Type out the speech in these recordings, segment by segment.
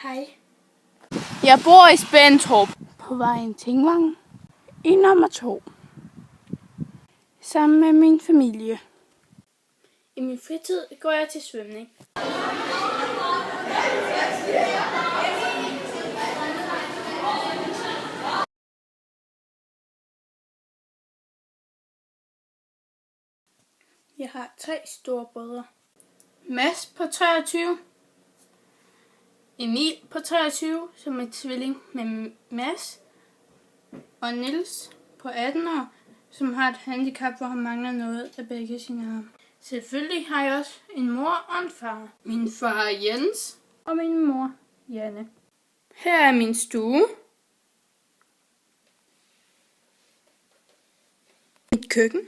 Hej. Jeg bor i Spentrup på vejen Tingvang i nummer 2. Sammen med min familie. I min fritid går jeg til svømning. Jeg har 3 store brødre. Mads på 23. Emil på 23, som er tvilling med Mads. Og Niels på 18 år, som har et handicap, hvor han mangler noget af begge sine arme. Selvfølgelig har jeg også en mor og en far. Min far Jens og min mor Janne. Her er min stue. Mit køkken.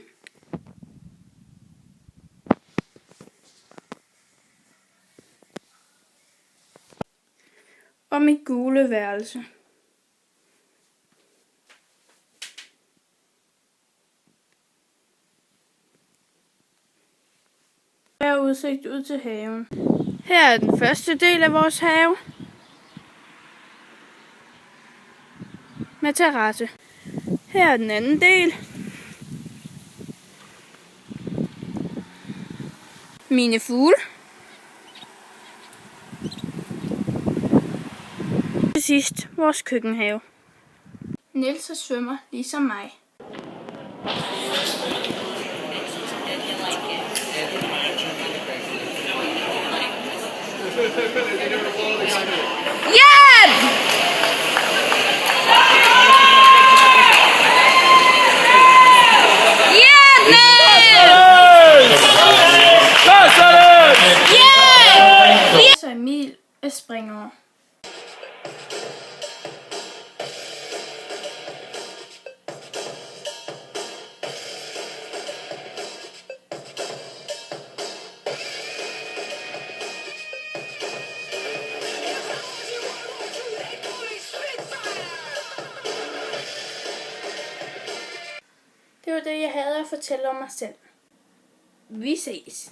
Og mit gule værelse. Her er udsigt ud til haven. Her er den første del af vores have. Med terrasse. Her er den anden del. Mine fugle. Til sidst vores køkkenhave. Niels svømmer ligesom mig. Hjælp! Hjælp, Niels! Hjælp! Så Emil springer over. Det var det, jeg havde at fortælle om mig selv. Vi ses.